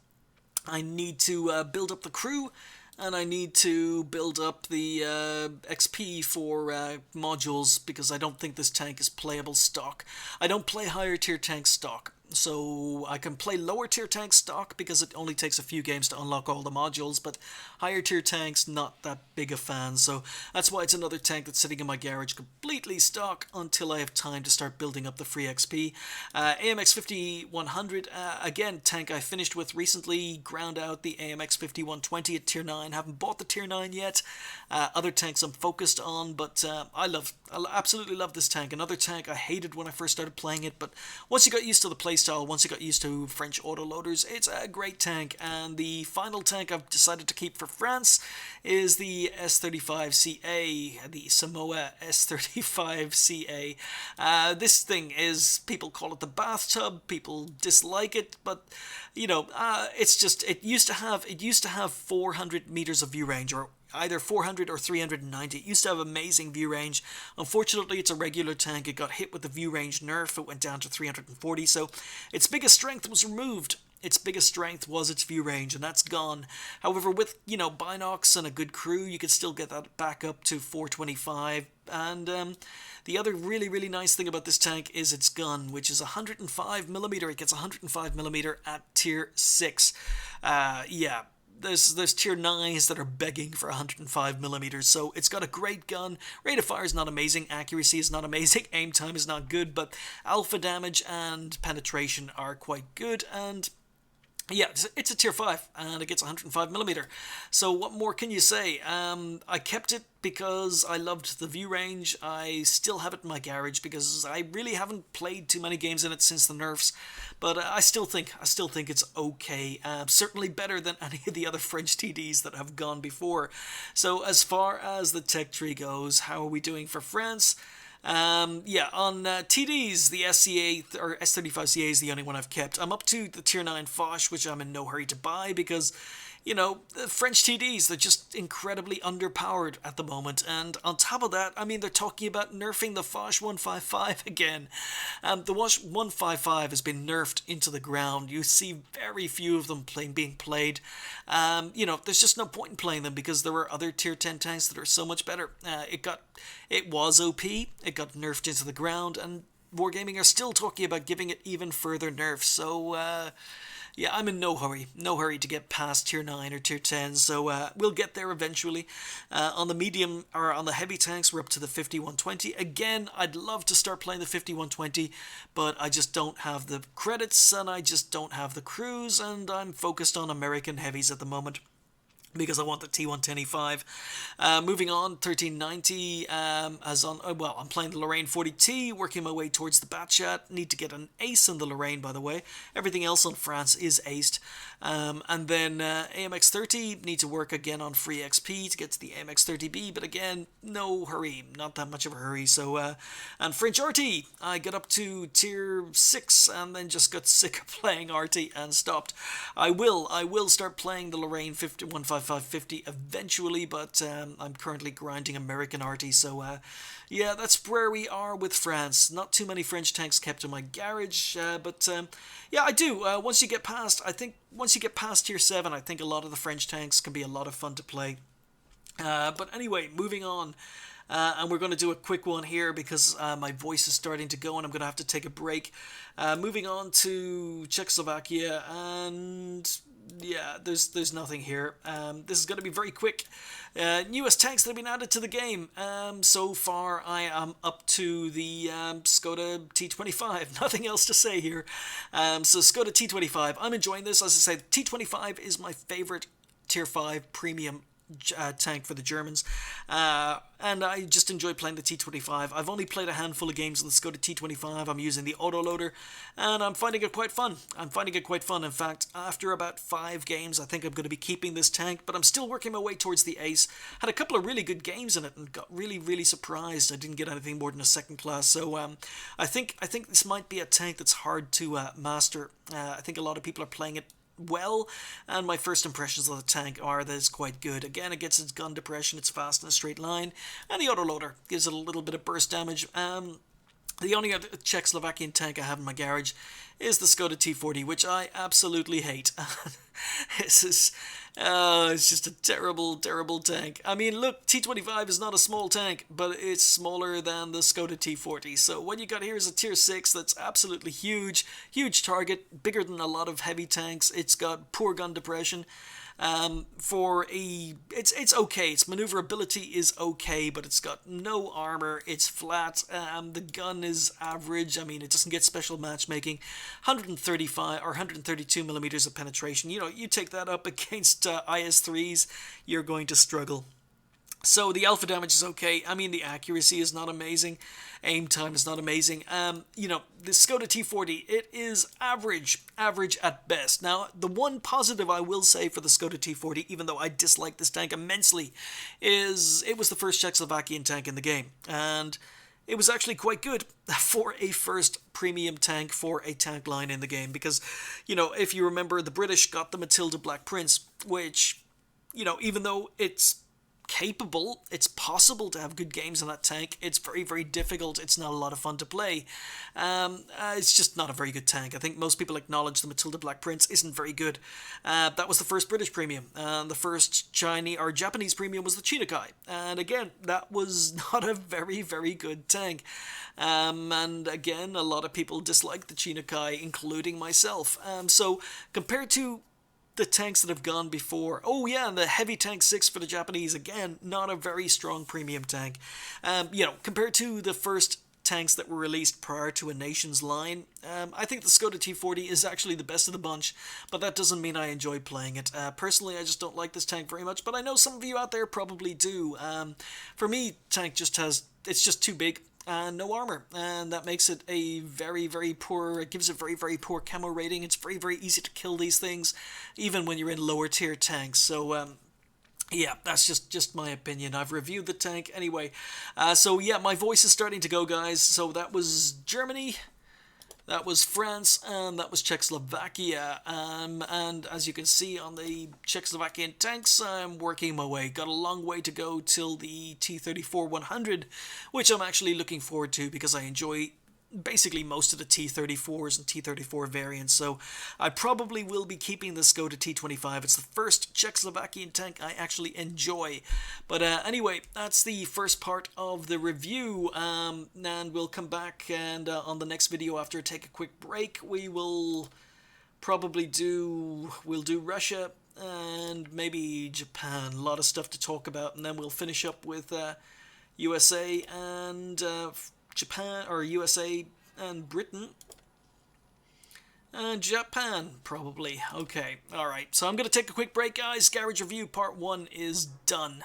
I need to build up the crew, and I need to build up the XP for modules, because I don't think this tank is playable stock. I don't play higher tier tank stock, so I can play lower tier tank stock because it only takes a few games to unlock all the modules, but higher tier tanks, not that big a fan, so that's why it's another tank that's sitting in my garage completely stock until I have time to start building up the free XP. AMX 5100, again, tank I finished with recently, ground out the AMX 5120 at tier 9, haven't bought the tier 9 yet. Other tanks I'm focused on, but I absolutely love this tank. Another tank I hated when I first started playing it, but once you got used to the playstyle, once you got used to French autoloaders, it's a great tank. And the final tank I've decided to keep for France is the S35CA, the Samoa S35CA. This thing is, people call it the bathtub, people dislike it, but you know, it's just, it used to have 400 meters of view range, or either 400 or 390. It used to have amazing view range. Unfortunately, it's a regular tank. It got hit with the view range nerf. It went down to 340, so its biggest strength was removed. Its biggest strength was its view range, and that's gone. However, with, you know, binocs and a good crew, you could still get that back up to 425. And the other really nice thing about this tank is its gun, which is 105mm. It gets 105mm at tier 6. Yeah. There's tier 9s that are begging for 105mm, so it's got a great gun. Rate of fire is not amazing, accuracy is not amazing, aim time is not good, but alpha damage and penetration are quite good, and yeah, it's a tier 5, and it gets 105mm. So what more can you say? I kept it because I loved the view range. I still have it in my garage because I really haven't played too many games in it since the nerfs. But I still think it's okay. Certainly better than any of the other French TDs that have gone before. So as far as the tech tree goes, how are we doing for France? Yeah, on TDs, the SCA, or S35CA is the only one I've kept. I'm up to the tier 9 Foch, which I'm in no hurry to buy because, you know, the French TDs, they're just incredibly underpowered at the moment. And on top of that, I mean, they're talking about nerfing the Foch 155 again. The Foch 155 has been nerfed into the ground. You see very few of them being played. You know, there's just no point in playing them because there are other tier 10 tanks that are so much better. It was OP, it got nerfed into the ground, and Wargaming are still talking about giving it even further nerfs. So, yeah, I'm in no hurry to get past tier 9 or tier 10, so we'll get there eventually. On the medium, or on the heavy tanks, we're up to the 5120. Again, I'd love to start playing the 5120, but I just don't have the credits, and I just don't have the crews, and I'm focused on American heavies at the moment. because I want the T110E5. Moving on, 1390, well, I'm playing the Lorraine 40T, working my way towards the Batchat. Need to get an ace on the Lorraine, by the way. Everything else on France is aced. And then AMX 30, need to work again on free XP to get to the AMX 30B, but again, no hurry, not that much of a hurry. So, and French RT, I got up to tier 6 and then just got sick of playing RT and stopped. I will start playing the Lorraine 15550 eventually, but I'm currently grinding American RT, so yeah, that's where we are with France. Not too many French tanks kept in my garage, but yeah, I do. Once you get past tier 7, I think a lot of the French tanks can be a lot of fun to play. But anyway, moving on. And we're going to do a quick one here because my voice is starting to go and I'm going to have to take a break. Moving on to Czechoslovakia, and yeah, there's nothing here. This is going to be very quick. Newest tanks that have been added to the game. So far, I am up to the Skoda T25. Nothing else to say here. So Skoda T25. I'm enjoying this. As I said, T25 is my favorite Tier 5 premium tank for the Germans, and I just enjoy playing the T25. I've only played a handful of games on the Skoda T25. I'm using the autoloader, and I'm finding it quite fun. In fact, after about 5 games, I think I'm going to be keeping this tank, but I'm still working my way towards the ace. Had a couple of really good games in it, and got really surprised I didn't get anything more than a second class. So I think this might be a tank that's hard to master. I think a lot of people are playing it well, and my first impressions of the tank are that it's quite good. Again, it gets its gun depression, it's fast in a straight line, and the autoloader gives it a little bit of burst damage. The only other Czechoslovakian tank I have in my garage is the Skoda T40, which I absolutely hate. It's just a terrible tank. I mean, look, T25 is not a small tank, but it's smaller than the Skoda T40. So what you got here is a tier 6 that's absolutely huge target, bigger than a lot of heavy tanks. It's got poor gun depression. It's okay. Its maneuverability is okay, but it's got no armor. It's flat. The gun is average. I mean, it doesn't get special matchmaking. 135 or 132 millimeters of penetration. You know, you take that up against IS-3s, you're going to struggle. So the alpha damage is okay. I mean, the accuracy is not amazing. Aim time is not amazing. You know, the Skoda T40, it is average at best. Now, the one positive I will say for the Skoda T40, even though I dislike this tank immensely, is it was the first Czechoslovakian tank in the game. And it was actually quite good for a first premium tank for a tank line in the game. Because, you know, if you remember, the British got the Matilda Black Prince, which, you know, even though it's capable, it's possible to have good games in that tank, it's very difficult, it's not a lot of fun to play. It's just not a very good tank. I think most people acknowledge the Matilda Black Prince isn't very good. That was the first British premium. The first Chinese or Japanese premium was the Chinokai, and again, that was not a very good tank. And again, a lot of people dislike the Chinokai, including myself. So compared to the tanks that have gone before. Oh yeah, and the Heavy Tank 6 for the Japanese, again, not a very strong premium tank. You know, compared to the first tanks that were released prior to a nation's line, I think the Skoda T40 is actually the best of the bunch, but that doesn't mean I enjoy playing it. Personally, I just don't like this tank very much, but I know some of you out there probably do. For me, tank just it's just too big. And no armor, and that makes it a very poor, it gives it very poor camo rating. It's very easy to kill these things, even when you're in lower tier tanks. So yeah, that's just my opinion. I've reviewed the tank anyway. So yeah, my voice is starting to go, guys. So that was Germany, that was France, and that was Czechoslovakia. And as you can see on the Czechoslovakian tanks, I'm working my way. Got a long way to go till the T34-100, which I'm actually looking forward to because I enjoy basically most of the T34s and T34 variants, so I probably will be keeping the Skoda T25. It's the first Czechoslovakian tank I actually enjoy. But anyway, that's the first part of the review, and we'll come back, and on the next video, after I take a quick break, we will probably do Russia and maybe Japan. A lot of stuff to talk about, and then we'll finish up with USA and Japan, or USA and Britain. Japan, probably. Okay, alright. So I'm going to take a quick break, guys. Garage Review Part 1 is done.